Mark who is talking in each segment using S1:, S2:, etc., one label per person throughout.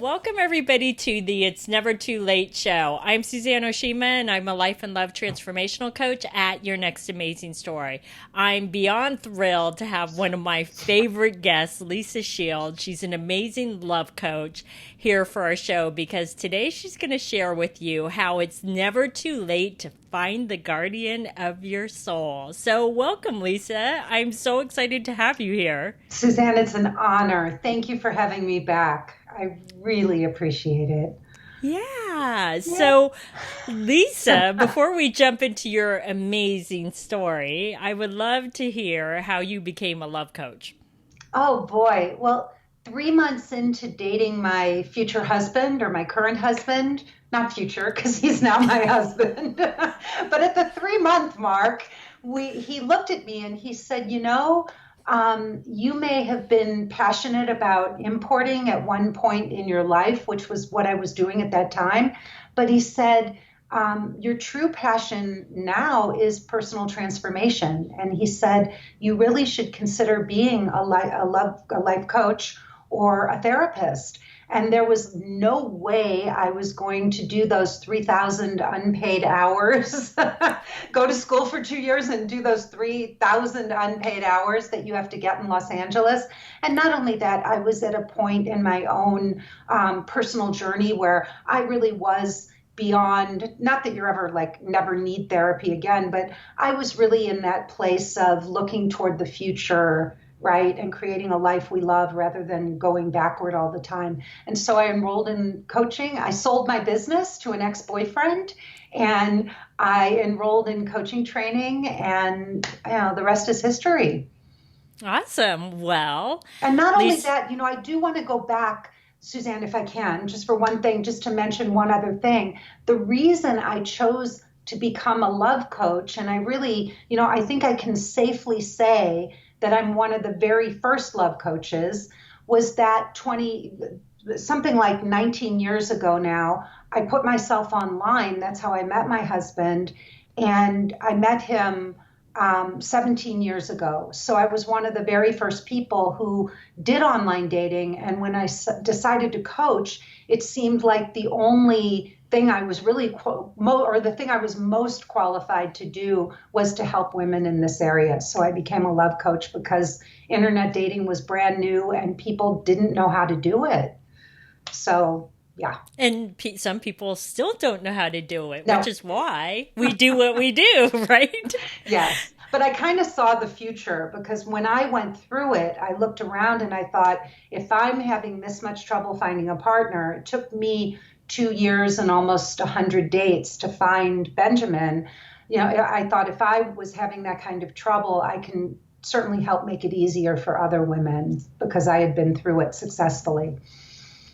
S1: Welcome, everybody, to the It's Never Too Late show. I'm Suzanne Oshima, and I'm a life and love transformational coach at Your Next Amazing Story. I'm beyond thrilled to have one of my favorite guests, Lisa Shield. She's an amazing love coach here for our show because today she's going to share with you how it's never too late to find the guardian of your soul. So welcome, Lisa. I'm so excited to have you here.
S2: Suzanne, it's an honor. Thank you for having me back. I really appreciate it.
S1: Yeah. So, Lisa, before we jump into your amazing story, I would love to hear how you became a love coach.
S2: Oh boy. Well, 3 months into dating my future husband or my current husband, not future because he's now my husband, but at the 3 month mark, he looked at me and he said, you may have been passionate about importing at one point in your life, which was what I was doing at that time. But he said, your true passion now is personal transformation. And he said, you really should consider being a life coach or a therapist. And there was no way I was going to do those 3,000 unpaid hours, go to school for 2 years and do those 3,000 unpaid hours that you have to get in Los Angeles. And not only that, I was at a point in my own personal journey where I really was beyond, not that you're ever like never need therapy again, but I was really in that place of looking toward the future, right? And creating a life we love rather than going backward all the time. And so I enrolled in coaching. I sold my business to an ex-boyfriend and I enrolled in coaching training, and the rest is history.
S1: Awesome. Well,
S2: And not only
S1: Lisa,
S2: that, I do want to go back, Suzanne, if I can, just for one thing, just to mention one other thing. The reason I chose to become a love coach, and I really, I think I can safely say that I'm one of the very first love coaches, was that something like 19 years ago now, I put myself online. That's how I met my husband. And I met him 17 years ago. So I was one of the very first people who did online dating. And when I decided to coach, it seemed like the only thing I was really, or the thing I was most qualified to do was to help women in this area. So I became a love coach because internet dating was brand new and people didn't know how to do it. So, yeah.
S1: and some people still don't know how to do it, which
S2: No,
S1: is why we do what we do, right?
S2: yes. But I kind of saw the future because when I went through it, I looked around and I thought, if I'm having this much trouble finding a partner, it took me 2 years and almost 100 dates to find Benjamin. I thought if I was having that kind of trouble, I can certainly help make it easier for other women because I had been through it successfully.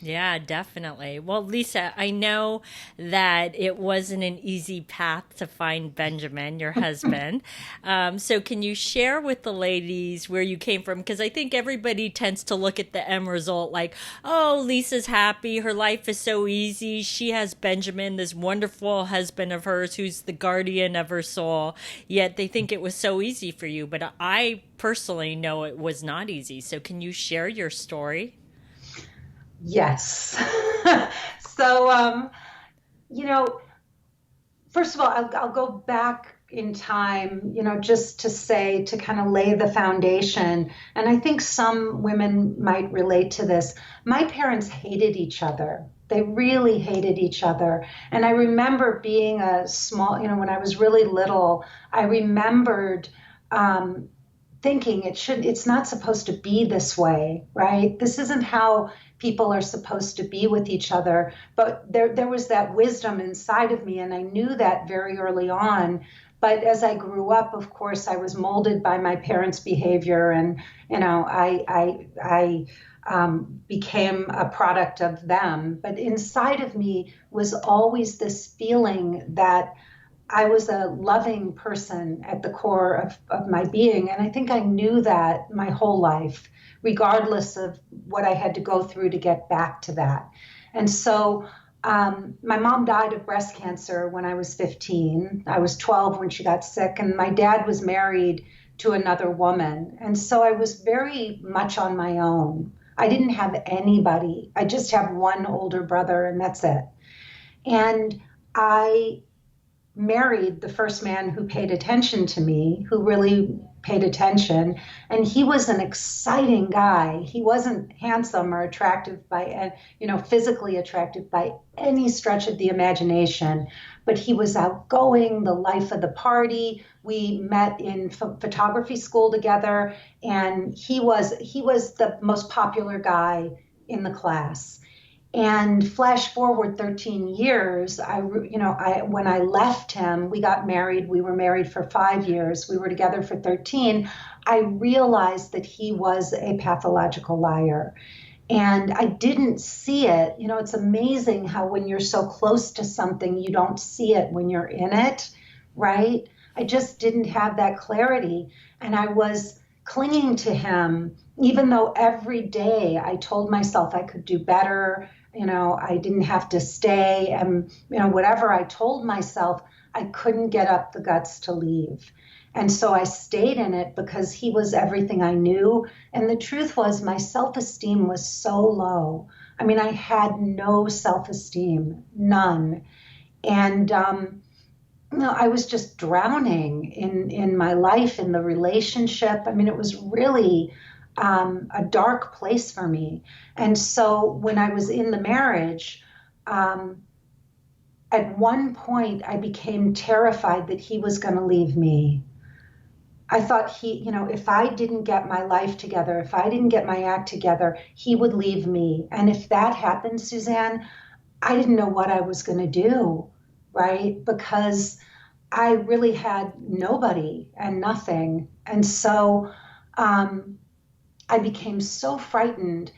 S1: Yeah, definitely. Well, Lisa, I know that it wasn't an easy path to find Benjamin, your husband. So, can you share with the ladies where you came from? Because I think everybody tends to look at the end result like, oh, Lisa's happy. Her life is so easy. She has Benjamin, this wonderful husband of hers who's the guardian of her soul. Yet they think it was so easy for you. But I personally know it was not easy. So, can you share your story?
S2: Yes. So, you know, first of all, I'll go back in time, just to say, to kind of lay the foundation. And I think some women might relate to this. My parents hated each other. They really hated each other. And I remember being a small, when I was really little, I remembered thinking it's not supposed to be this way, right? This isn't how people are supposed to be with each other. But there was that wisdom inside of me, and I knew that very early on. But as I grew up, of course, I was molded by my parents' behavior, and I became a product of them. But inside of me was always this feeling that I was a loving person at the core of my being. And I think I knew that my whole life, regardless of what I had to go through to get back to that. And so my mom died of breast cancer when I was 15. I was 12 when she got sick, and my dad was married to another woman. And so I was very much on my own. I didn't have anybody. I just have one older brother, and that's it. And I married the first man who paid attention to me, who really paid attention. And he was an exciting guy. He wasn't handsome or attractive by, physically attractive by any stretch of the imagination, but he was outgoing, the life of the party. We met in photography school together, and he was the most popular guy in the class. And flash forward 13 years, when I left him, we got married. We were married for 5 years. We were together for 13. I realized that he was a pathological liar. And I didn't see it. It's amazing how when you're so close to something, you don't see it when you're in it, right? I just didn't have that clarity. And I was clinging to him, even though every day I told myself I could do better. I didn't have to stay. And, whatever I told myself, I couldn't get up the guts to leave. And so I stayed in it because he was everything I knew. And the truth was, my self esteem was so low. I mean, I had no self esteem, none. And, I was just drowning in my life, in the relationship. I mean, it was really a dark place for me. And so when I was in the marriage, um, at one point, I became terrified that he was going to leave me. I thought if I didn't get my life together, if I didn't get my act together, he would leave me. And if that happened, Suzanne, I didn't know what I was going to do, right? Because I really had nobody and nothing. And so um, I became so frightened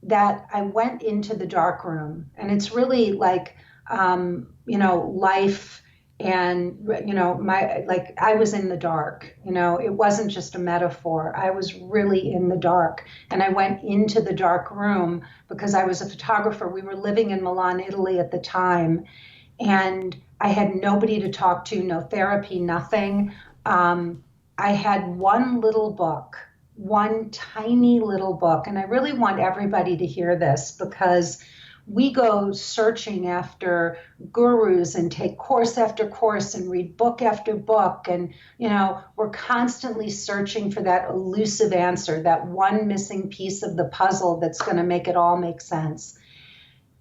S2: that I went into the dark room. And it's really like, life and, my, like I was in the dark, it wasn't just a metaphor. I was really in the dark. And I went into the dark room because I was a photographer. We were living in Milan, Italy at the time. And I had nobody to talk to, no therapy, nothing. I had one little book, one tiny little book. And I really want everybody to hear this because we go searching after gurus and take course after course and read book after book. And, we're constantly searching for that elusive answer, that one missing piece of the puzzle that's going to make it all make sense.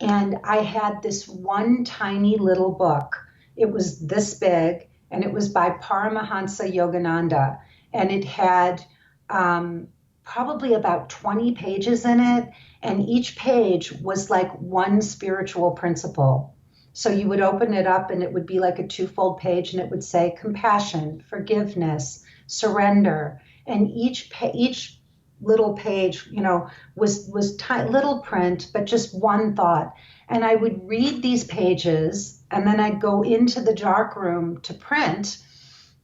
S2: And I had this one tiny little book. It was this big, and it was by Paramahansa Yogananda. And it had probably about 20 pages in it. And each page was like one spiritual principle. So you would open it up, and it would be like a twofold page, and it would say compassion, forgiveness, surrender. And each little page, was little print, but just one thought. And I would read these pages, and then I'd go into the dark room to print,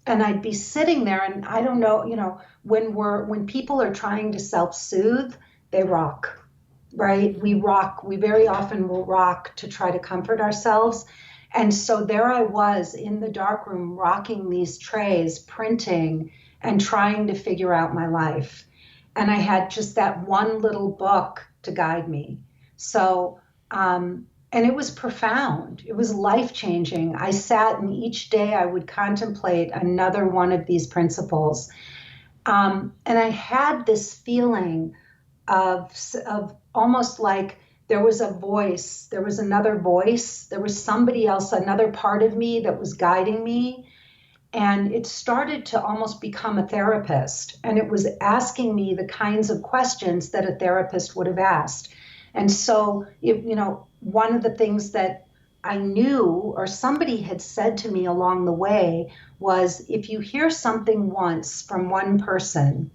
S2: and I'd be sitting there, and I don't know, when people are trying to self-soothe, they rock, right? We rock. We very often will rock to try to comfort ourselves. And so there I was in the dark room, rocking these trays, printing, and trying to figure out my life. And I had just that one little book to guide me. So, and it was profound. It was life changing. I sat, and each day I would contemplate another one of these principles. And I had this feeling of almost like there was a voice, there was another voice, there was somebody else, another part of me that was guiding me. And it started to almost become a therapist. And it was asking me the kinds of questions that a therapist would have asked. And so, one of the things that I knew or somebody had said to me along the way was if you hear something once from one person,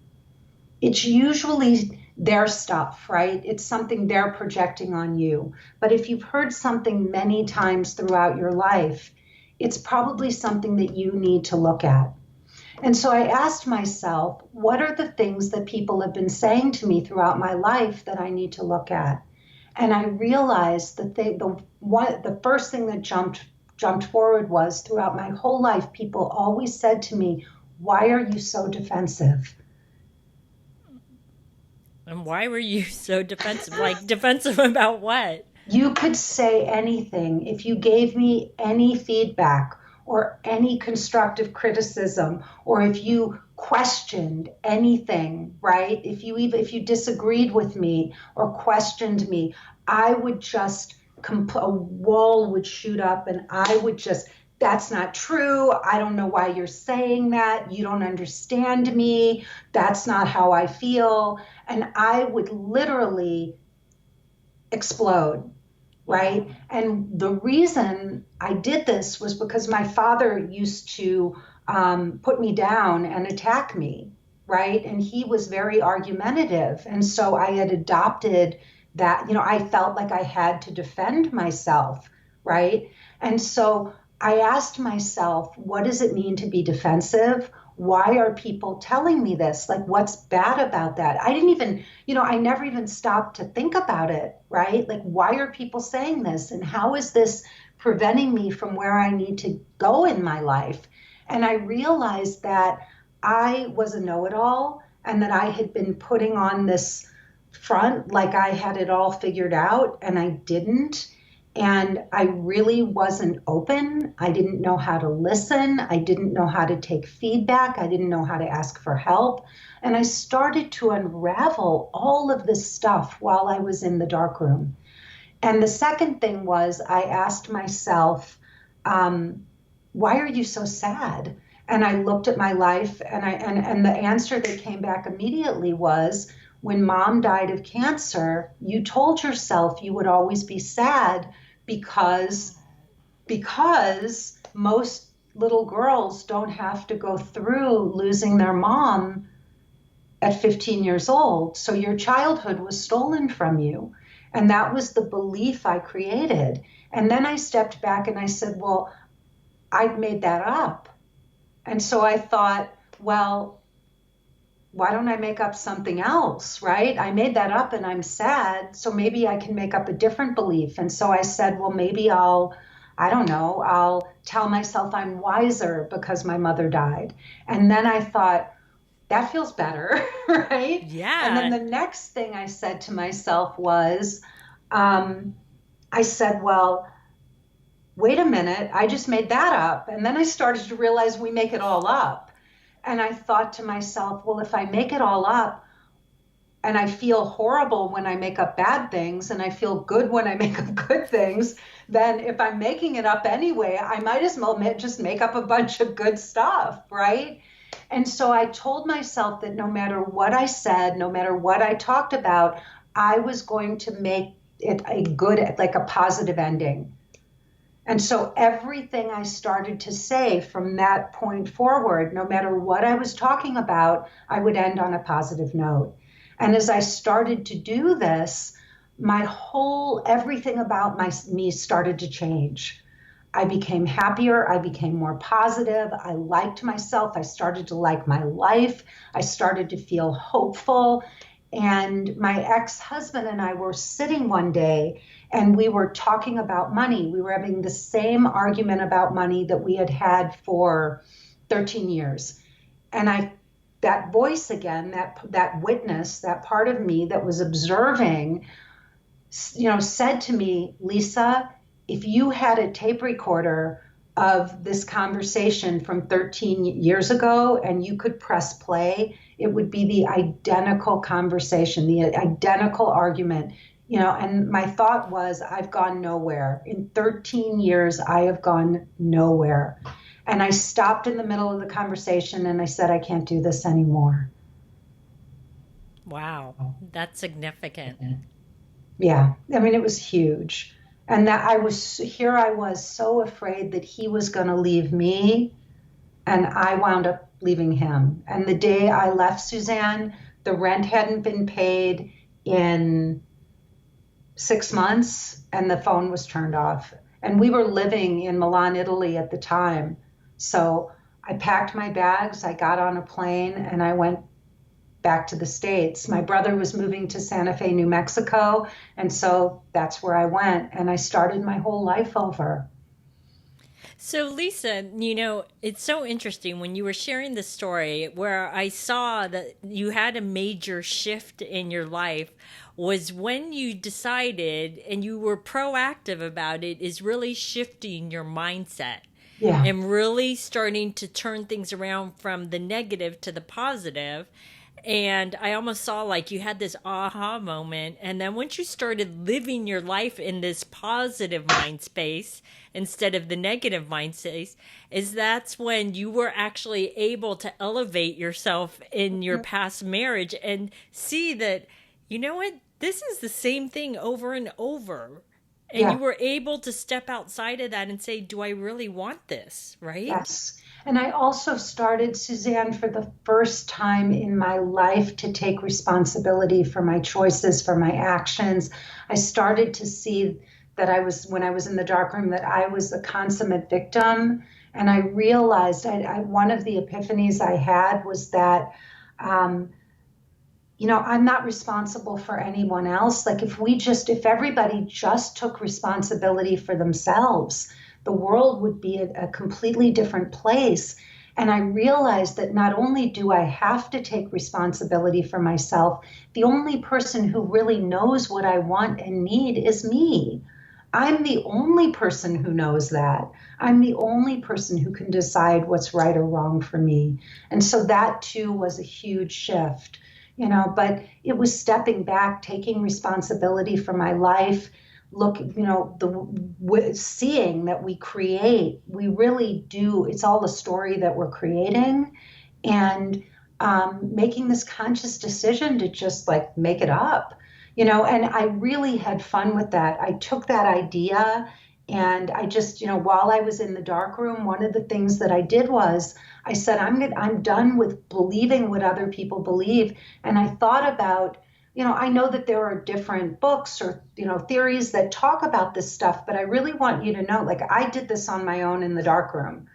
S2: it's usually their stuff, right? It's something they're projecting on you. But if you've heard something many times throughout your life, it's probably something that you need to look at. And so I asked myself, what are the things that people have been saying to me throughout my life that I need to look at? And I realized that the first thing that jumped forward was throughout my whole life, people always said to me, why are you so defensive?
S1: And why were you so defensive? Like, defensive about what?
S2: You could say anything. If you gave me any feedback or any constructive criticism, or if you questioned anything, right? If you disagreed with me or questioned me, I would just a wall would shoot up and I would just, that's not true. I don't know why you're saying that. You don't understand me. That's not how I feel. And I would literally explode, right?
S1: Wow.
S2: And the reason I did this was because my father used to put me down and attack me, right? And he was very argumentative. And so I had adopted that, I felt like I had to defend myself, right? And so I asked myself, what does it mean to be defensive? Why are people telling me this? Like, what's bad about that? I didn't even, I never even stopped to think about it, right? Like, why are people saying this? And how is this preventing me from where I need to go in my life? And I realized that I was a know it all and that I had been putting on this front like I had it all figured out, and I didn't. And I really wasn't open. I didn't know how to listen. I didn't know how to take feedback. I didn't know how to ask for help. And I started to unravel all of this stuff while I was in the dark room. And the second thing was I asked myself, why are you so sad? And I looked at my life, and the answer that came back immediately was, when mom died of cancer, you told yourself you would always be sad because most little girls don't have to go through losing their mom at 15 years old. So your childhood was stolen from you. And that was the belief I created. And then I stepped back and I said, well, I'd made that up. And so I thought, well, why don't I make up something else, right? I made that up and I'm sad, so maybe I can make up a different belief. And so I said, well, maybe I don't know, I'll tell myself I'm wiser because my mother died. And then I thought, that feels better, right? And then
S1: Yeah.
S2: the next thing I said to myself was, I said, well, wait a minute, I just made that up. And then I started to realize we make it all up. And I thought to myself, well, if I make it all up and I feel horrible when I make up bad things and I feel good when I make up good things, then if I'm making it up anyway, I might as well just make up a bunch of good stuff, right? And so I told myself that no matter what I said, no matter what I talked about, I was going to make it a good, like a positive ending. And so everything I started to say from that point forward, no matter what I was talking about, I would end on a positive note. And as I started to do this, everything about me started to change. I became happier. I became more positive. I liked myself. I started to like my life. I started to feel hopeful. And my ex-husband and I were sitting one day and we were talking about money. We were having the same argument about money that we had had for 13 years. And that voice again, that witness, that part of me that was observing, said to me, Lisa, if you had a tape recorder of this conversation from 13 years ago and you could press play, it would be the identical conversation, the identical argument. And my thought was, I've gone nowhere. In 13 years, I have gone nowhere. And I stopped in the middle of the conversation and I said, I can't do this anymore.
S1: Wow. That's significant.
S2: Yeah. I mean, it was huge. And that I was so afraid that he was going to leave me, and I wound up leaving him. And the day I left, Suzanne, the rent hadn't been paid in 6 months and the phone was turned off. And we were living in Milan, Italy at the time. So I packed my bags, I got on a plane, and I went back to the States. My brother was moving to Santa Fe, New Mexico. And so that's where I went. And I started my whole life over.
S1: So, Lisa, it's so interesting when you were sharing the story where I saw that you had a major shift in your life was when you decided and you were proactive about it, is really shifting your mindset
S2: Yeah.
S1: and really starting to turn things around from the negative to the positive. And I almost saw like you had this aha moment. And then once you started living your life in this positive mind space instead of the negative mind space, is that's when you were actually able to elevate yourself in your past marriage and see that, you know what, this is the same thing over and over. And you
S2: Yeah.
S1: were able to step outside of that and say, do I really want this? Right?
S2: Yes. And I also started, Suzanne, for the first time in my life to take responsibility for my choices, for my actions. I started to see that when I was in the dark room, that I was a consummate victim. And I realized one of the epiphanies I had was that, um, I'm not responsible for anyone else. Like if everybody just took responsibility for themselves, the world would be a completely different place. And I realized that not only do I have to take responsibility for myself, the only person who really knows what I want and need is me. I'm the only person who knows that. I'm the only person who can decide what's right or wrong for me. And so that too was a huge shift, but it was stepping back, taking responsibility for my life. Look, seeing that we really do, it's all a story that we're creating, and making this conscious decision to just like make it up, and I really had fun with that. I took that idea and I just, while I was in the dark room, one of the things that I did was I said, I'm done with believing what other people believe. And I thought about, I know that there are different books or, theories that talk about this stuff, but I really want you to know, like, I did this on my own in the dark room.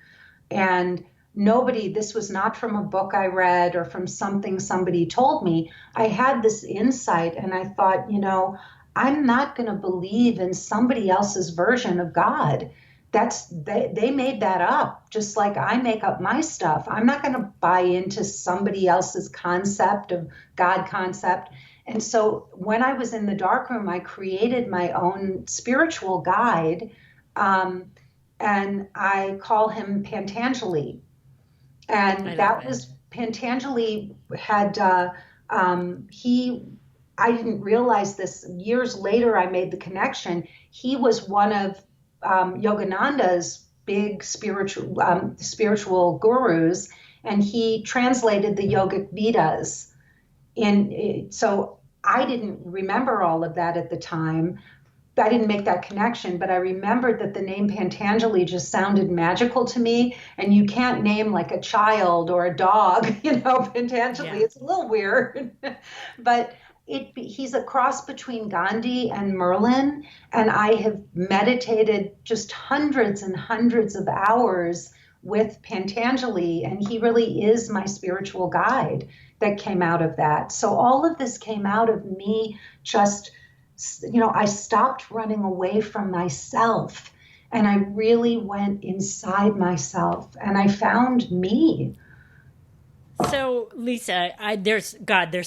S2: And this was not from a book I read or from something somebody told me. I had this insight and I thought, I'm not going to believe in somebody else's version of God. They made that up, just like I make up my stuff. I'm not going to buy into somebody else's concept of God concept. And so when I was in the darkroom, I created my own spiritual guide. And I call him Pantangeli.
S1: I
S2: And
S1: love
S2: that
S1: it.
S2: was Pantangeli had he. I didn't realize this years later. I made the connection. He was one of Yogananda's big spiritual gurus, and he translated the Yogic Vedas. So I didn't remember all of that at the time. I didn't make that connection, but I remembered that the name Pantangeli just sounded magical to me. And you can't name like a child or a dog, Pantangeli.
S1: Yeah.
S2: It's a little weird, but he's a cross between Gandhi and Merlin. And I have meditated just hundreds and hundreds of hours with Pantangeli, and he really is my spiritual guide that came out of that. So all of this came out of me just I stopped running away from myself and I really went inside myself and I found me.
S1: So, Lisa, there's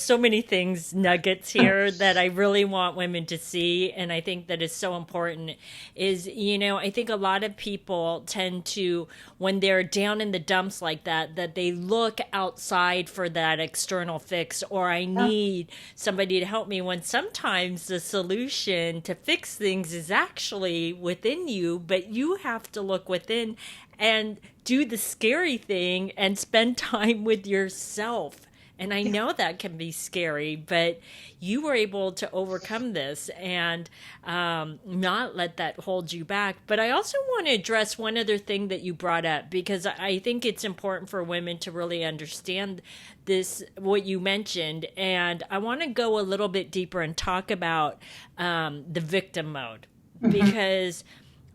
S1: so many things, nuggets here that I really want women to see. And I think that is so important is, I think a lot of people tend to, when they're down in the dumps like that they look outside for that external fix, or I need somebody to help me, when sometimes the solution to fix things is actually within you, but you have to look within and do the scary thing and spend time with yourself. And I know that can be scary, but you were able to overcome this and not let that hold you back. But I also want to address one other thing that you brought up, because I think it's important for women to really understand this, what you mentioned. And I want to go a little bit deeper and talk about the victim mode,
S2: Mhm.
S1: because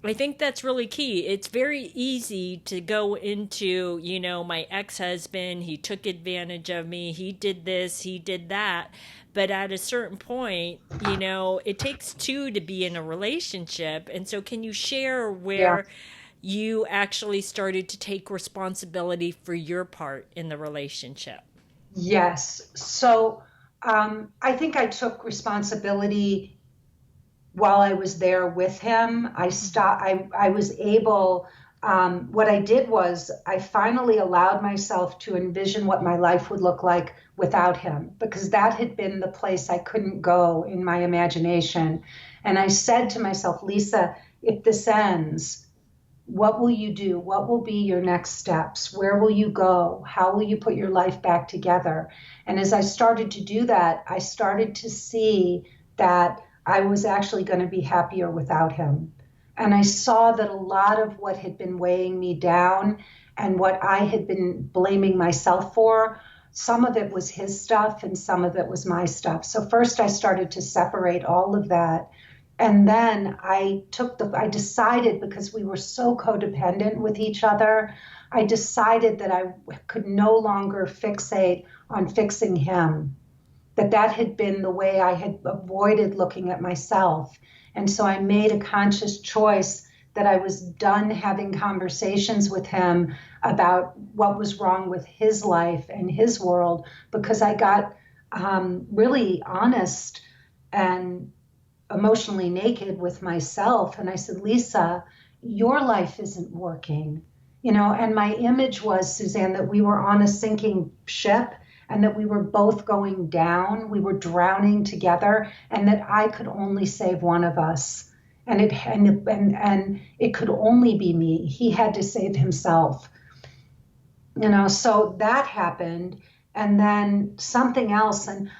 S1: I think that's really key. It's very easy to go into, my ex husband, he took advantage of me, he did this, he did that. But at a certain point, it takes two to be in a relationship. And so, can you share
S2: Yeah.
S1: where, you actually started to take responsibility for your part in the relationship?
S2: Yes. So I think I took responsibility while I was there with him. I was able, what I did was I finally allowed myself to envision what my life would look like without him, because that had been the place I couldn't go in my imagination. And I said to myself, Lisa, if this ends, what will you do? What will be your next steps? Where will you go? How will you put your life back together? And as I started to do that, I started to see that I was actually going to be happier without him. And I saw that a lot of what had been weighing me down and what I had been blaming myself for, some of it was his stuff and some of it was my stuff. So first I started to separate all of that. And then I decided, because we were so codependent with each other, I decided that I could no longer fixate on fixing him, that had been the way I had avoided looking at myself. And so I made a conscious choice that I was done having conversations with him about what was wrong with his life and his world, because I got really honest and emotionally naked with myself. And I said, Lisa, your life isn't working. And my image was, Suzanne, that we were on a sinking ship and that we were both going down. We were drowning together, and that I could only save one of us. And it could only be me. He had to save himself. So that happened. And then something else. And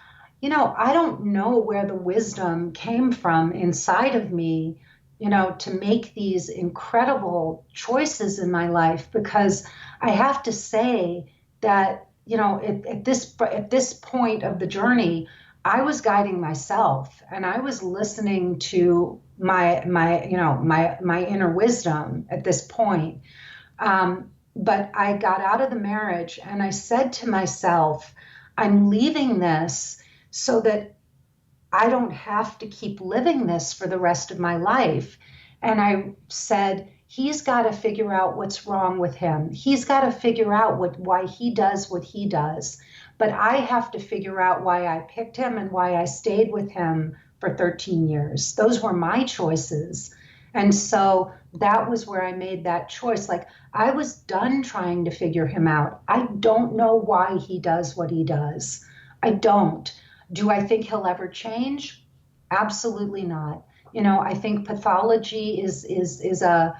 S2: I don't know where the wisdom came from inside of me, to make these incredible choices in my life, because I have to say that, at this point of the journey, I was guiding myself and I was listening to my inner wisdom at this point. But I got out of the marriage and I said to myself, I'm leaving this so that I don't have to keep living this for the rest of my life. And I said, he's got to figure out what's wrong with him. He's got to figure out why he does what he does. But I have to figure out why I picked him and why I stayed with him for 13 years. Those were my choices. And so that was where I made that choice. Like, I was done trying to figure him out. I don't know why he does what he does. I don't. Do I think he'll ever change? Absolutely not. I think pathology is a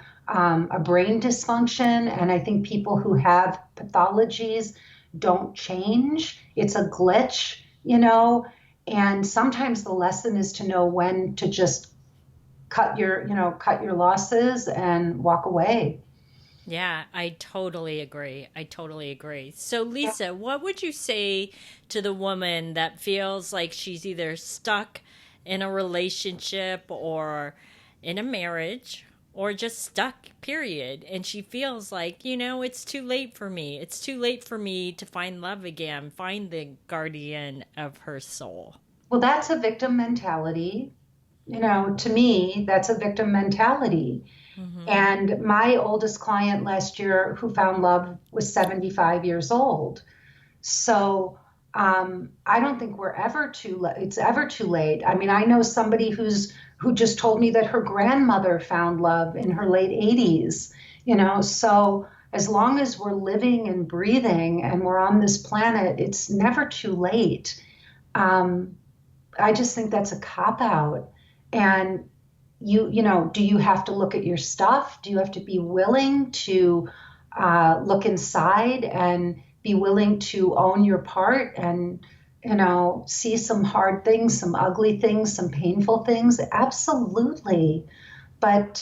S2: brain dysfunction, and I think people who have pathologies don't change. It's a glitch, and sometimes the lesson is to know when to just cut your losses and walk away.
S1: Yeah, I totally agree. I totally agree. So, Lisa, what would you say to the woman that feels like she's either stuck in a relationship or in a marriage or just stuck, period? And she feels like, it's too late for me. It's too late for me to find love again, find the guardian of her soul.
S2: Well, that's a victim mentality. To me, that's a victim mentality.
S1: Mm-hmm.
S2: And my oldest client last year who found love was 75 years old. So I don't think it's ever too late. I mean, I know somebody who just told me that her grandmother found love in her late 80s, so as long as we're living and breathing and we're on this planet, it's never too late. I just think that's a cop out. And do you have to look at your stuff? Do you have to be willing to look inside and be willing to own your part and, see some hard things, some ugly things, some painful things? Absolutely. But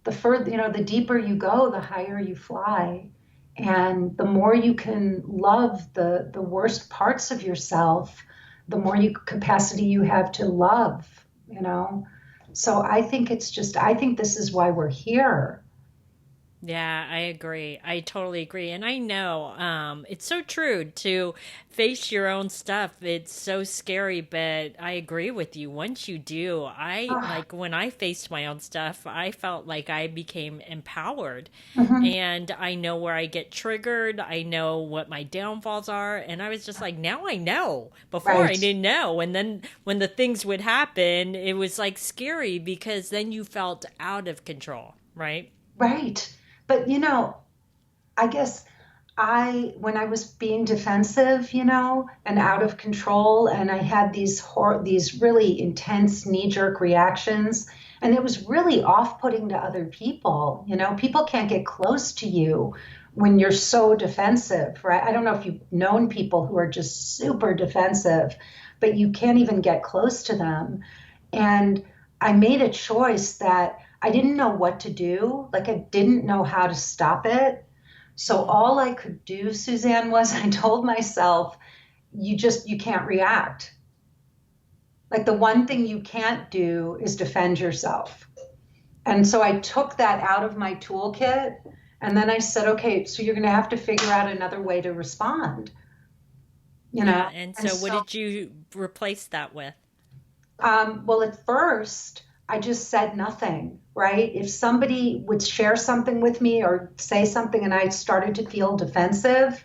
S2: the deeper you go, the higher you fly. And the more you can love the worst parts of yourself, the more capacity you have to love. So I think I think this is why we're here.
S1: Yeah, I agree. I totally agree. And I know it's so true to face your own stuff. It's so scary, but I agree with you. Once you do, I
S2: Ah,
S1: like when I faced my own stuff, I felt like I became empowered.
S2: mhm.
S1: And I know where I get triggered. I know what my downfalls are. And I was just like, now I know. Before I
S2: Right,
S1: didn't know. And then when the things would happen, it was like scary because then you felt out of control, right?
S2: right. But I guess when I was being defensive, and out of control, and I had these really intense knee-jerk reactions, and it was really off-putting to other people. People can't get close to you when you're so defensive, right? I don't know if you've known people who are just super defensive, but you can't even get close to them. And I made a choice that I didn't know what to do. Like I didn't know how to stop it. So
S1: Mm.
S2: all I could do, Suzanne, was I told myself, you can't react. Like the one thing you can't do is defend yourself. And so I took that out of my toolkit. And then I said, okay, so you're going to have to figure out another way to respond, you know?
S1: Yeah. And
S2: And
S1: so what
S2: so
S1: did you replace that with?
S2: Well, at first, I just said nothing, right? If somebody would share something with me or say something and I started to feel defensive,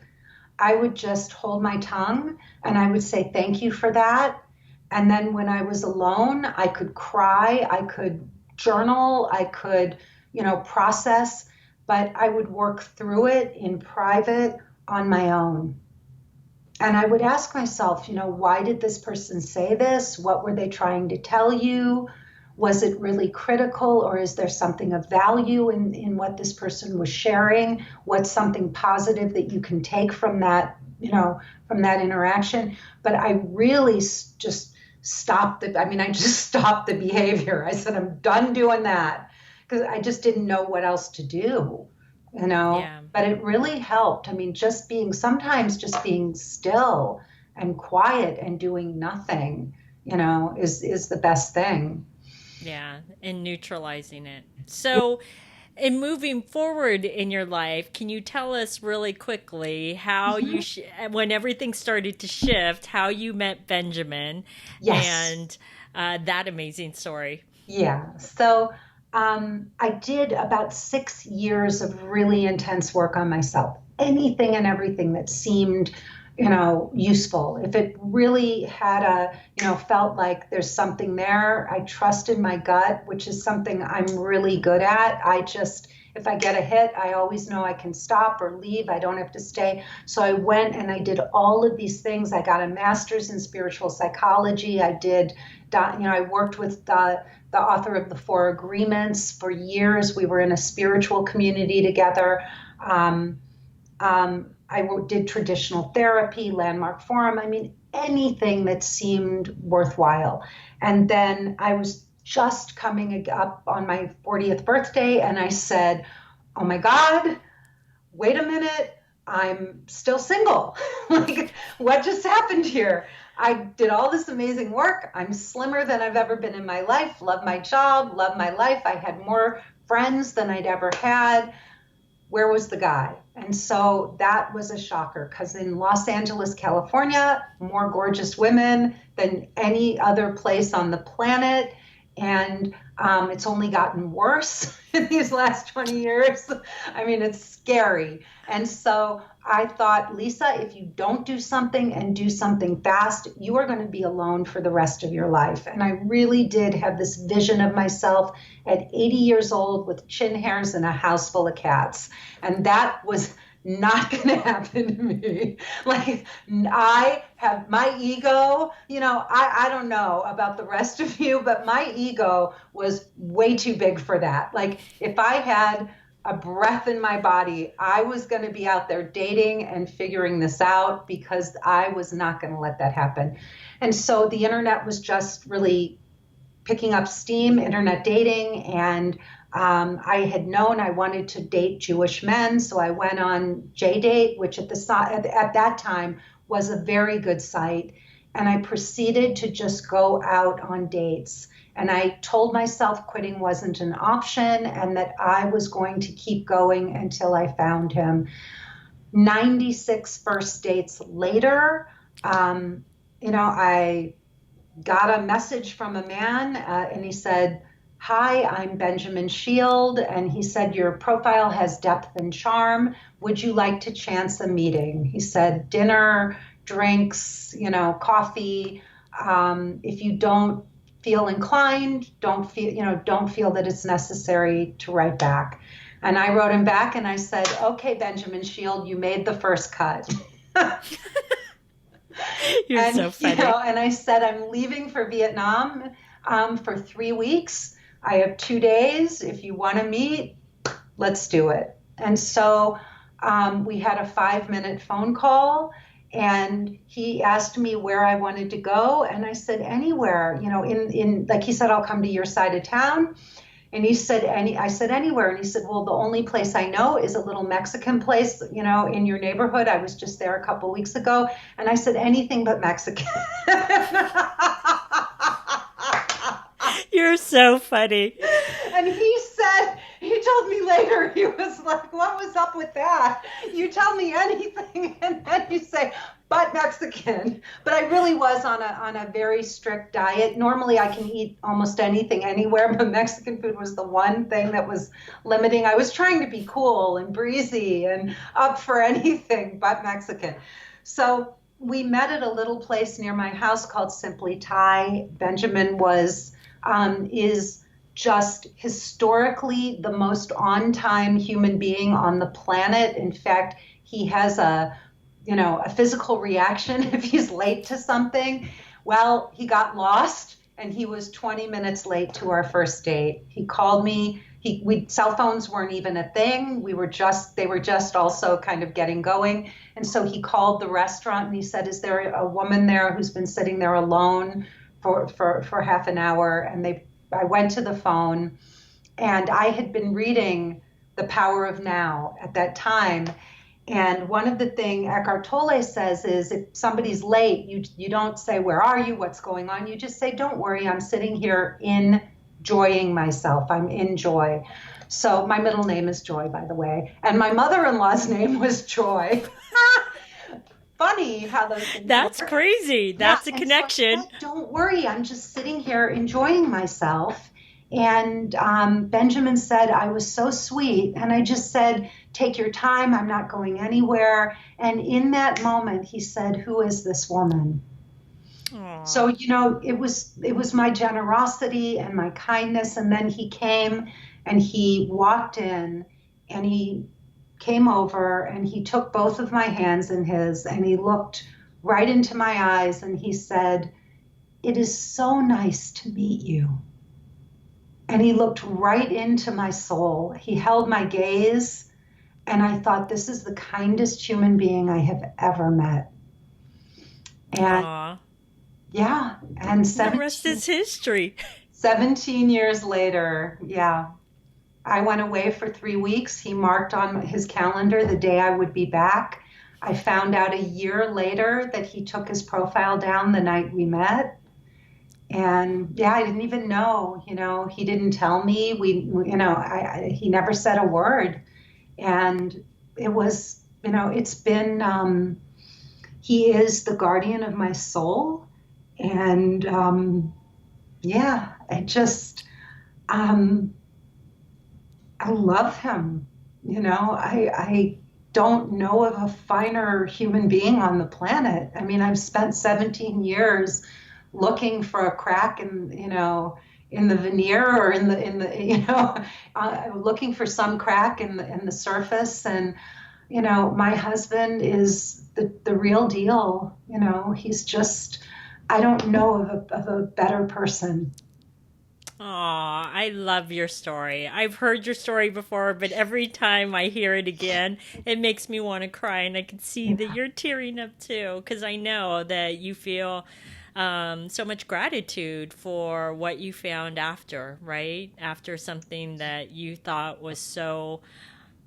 S2: I would just hold my tongue and I would say, thank you for that. And then when I was alone, I could cry, I could journal, I could, process, but I would work through it in private on my own. And I would ask myself, why did this person say this? What were they trying to tell you? Was it really critical, or is there something of value in what this person was sharing? What's something positive that you can take from that, from that interaction? But I really just I just stopped the behavior. I said, I'm done doing that because I just didn't know what else to do,
S1: Yeah.
S2: but it really helped. I mean, sometimes just being still and quiet and doing nothing, is the best thing.
S1: Yeah. And neutralizing it. So, in moving forward in your life, can you tell us really quickly how
S2: Mhm.
S1: when everything started to shift, how you met Benjamin
S2: Yes.
S1: and that amazing story?
S2: Yeah. So I did about 6 years of really intense work on myself. Anything and everything that seemed, useful. If it really had felt like there's something there, I trusted my gut, which is something I'm really good at. If I get a hit, I always know I can stop or leave. I don't have to stay. So I went and I did all of these things. I got a master's in spiritual psychology. I worked with the author of the Four Agreements for years. We were in a spiritual community together. Um, did traditional therapy, landmark forum. I mean, anything that seemed worthwhile. And then I was just coming up on my 40th birthday, and I said, oh my God, wait a minute, I'm still single. Like, what just happened here? I did all this amazing work. I'm slimmer than I've ever been in my life, love my job, love my life. I had more friends than I'd ever had. Where was the guy? And so that was a shocker because in Los Angeles, California, more gorgeous women than any other place on the planet. And it's only gotten worse in these last 20 years. I mean, it's scary. And so I thought, Lisa, if you don't do something and do something fast, you are going to be alone for the rest of your life. And I really did have this vision of myself at 80 years old with chin hairs and a house full of cats. And that was not going to happen to me. Like, I have my ego, I don't know about the rest of you, but my ego was way too big for that. Like, if I had a breath in my body, I was going to be out there dating and figuring this out because I was not going to let that happen. And so the internet was just really picking up steam, internet dating, and I had known I wanted to date Jewish men, so I went on JDate, which at that time was a very good site, and I proceeded to just go out on dates. And I told myself quitting wasn't an option and that I was going to keep going until I found him. 96 first dates later, um, I got a message from a man, and he said, "Hi, I'm Benjamin Shield." And he said, "Your profile has depth and charm. Would you like to chance a meeting?" He said, "Dinner, drinks, coffee. If you don't feel inclined, don't feel that it's necessary to write back." And I wrote him back and I said, "Okay, Benjamin Shield, you made the first cut."
S1: You're
S2: And
S1: so funny.
S2: and I said, "I'm leaving for Vietnam for 3 weeks. I have 2 days. If you want to meet, let's do it." And so we had a 5-minute phone call, and he asked me where I wanted to go, and I said anywhere. In like he said, "I'll come to your side of town." And he said, I said, "Anywhere." And he said, "Well, the only place I know is a little Mexican place, in your neighborhood. I was just there a couple weeks ago." And I said, "Anything but Mexican."
S1: You're so funny.
S2: And he told me later, he was like, "What was up with that? You tell me anything and then you say, but Mexican." But I really was on a very strict diet. Normally I can eat almost anything anywhere, but Mexican food was the one thing that was limiting. I was trying to be cool and breezy and up for anything but Mexican. So we met at a little place near my house called Simply Thai. Benjamin is just historically the most on-time human being on the planet. In fact, he has a physical reaction if he's late to something. Well, he got lost and he was 20 minutes late to our first date. He called me. Cell phones weren't even a thing. They were just also kind of getting going. And so he called the restaurant and he said, "Is there a woman there who's been sitting there alone for half an hour?" And I went to the phone, and I had been reading The Power of Now at that time. And one of the things Eckhart Tolle says is, if somebody's late, you don't say, "Where are you? What's going on?" You just say, "Don't worry, I'm sitting here enjoying myself. I'm in Joy." So my middle name is Joy, by the way. And my mother-in-law's name was Joy. Funny how those things
S1: That's
S2: work.
S1: crazy.
S2: Yeah,
S1: That's a
S2: and so I
S1: connection.
S2: said, "Don't worry, I'm just sitting here enjoying myself." And Benjamin said, "I was so sweet." And I just said, "Take your time. I'm not going anywhere." And in that moment, he said, "Who is this woman?"
S1: Aw.
S2: So, it was my generosity and my kindness. And then he came and he walked in and he came over and he took both of my hands in his and he looked right into my eyes and he said, "It is so nice to meet you." And he looked right into my soul. He held my gaze, and I thought, this is the kindest human being I have ever met. And
S1: Aw.
S2: yeah, and
S1: And the rest
S2: 17,
S1: is history.
S2: 17 years later, yeah, I went away for 3 weeks. He marked on his calendar the day I would be back. I found out a year later that he took his profile down the night we met. And yeah, I didn't even know, he didn't tell me. He never said a word. And it was, it's been, he is the guardian of my soul. And yeah, um, I love him. I don't know of a finer human being on the planet. I mean, I've spent 17 years looking for a crack in the veneer or in the looking for some crack in the surface. And my husband is the real deal. He's just, I don't know of a better person.
S1: Aw, I love your story. I've heard your story before, but every time I hear it again, it makes me want to cry. And I can see that you're tearing up too, because I know that you feel so much gratitude for what you found after, right? After something that you thought was so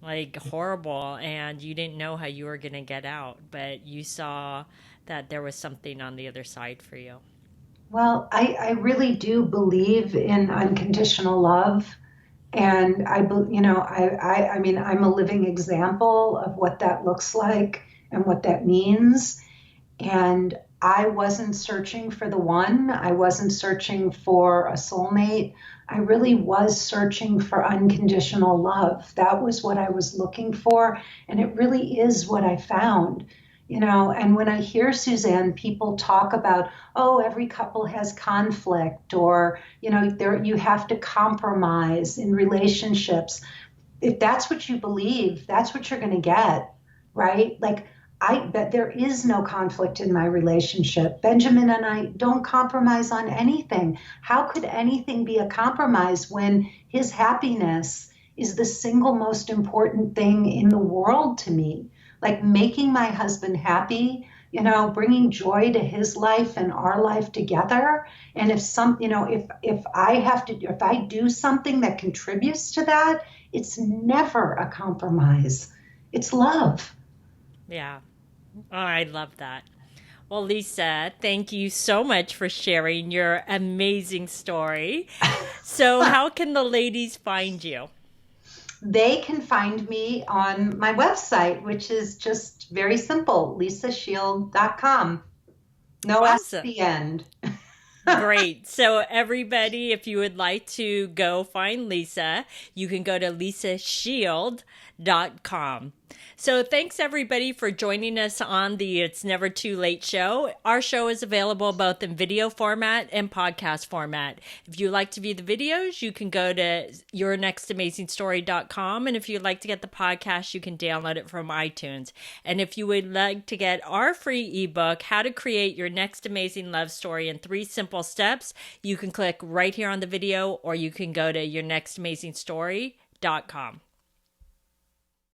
S1: like horrible and you didn't know how you were going to get out, but you saw that there was something on the other side for you.
S2: Well, I really do believe in unconditional love. And I mean, I'm a living example of what that looks like and what that means. And I wasn't searching for the one, I wasn't searching for a soulmate. I really was searching for unconditional love. That was what I was looking for. And it really is what I found. And when I hear Suzanne, people talk about, oh, every couple has conflict, or, there you have to compromise in relationships. If that's what you believe, that's what you're going to get, right? Like, I bet there is no conflict in my relationship. Benjamin and I don't compromise on anything. How could anything be a compromise when his happiness is the single most important thing in the world to me? Like making my husband happy, bringing joy to his life and our life together. And if I do something that contributes to that, it's never a compromise. It's love.
S1: Yeah. Oh, I love that. Well, Lisa, thank you so much for sharing your amazing story. So, how can the ladies find you?
S2: They can find me on my website, which is just very simple, lisashield.com. No S at
S1: Awesome.
S2: the end.
S1: Great. So, everybody, if you would like to go find Lisa, you can go to lisashield.com. So, thanks everybody for joining us on the It's Never Too Late show. Our show is available both in video format and podcast format. If you like to view the videos, you can go to yournextamazingstory.com. And if you'd like to get the podcast, you can download it from iTunes. And if you would like to get our free ebook, How to Create Your Next Amazing Love Story in 3 Simple Steps, you can click right here on the video, or you can go to yournextamazingstory.com.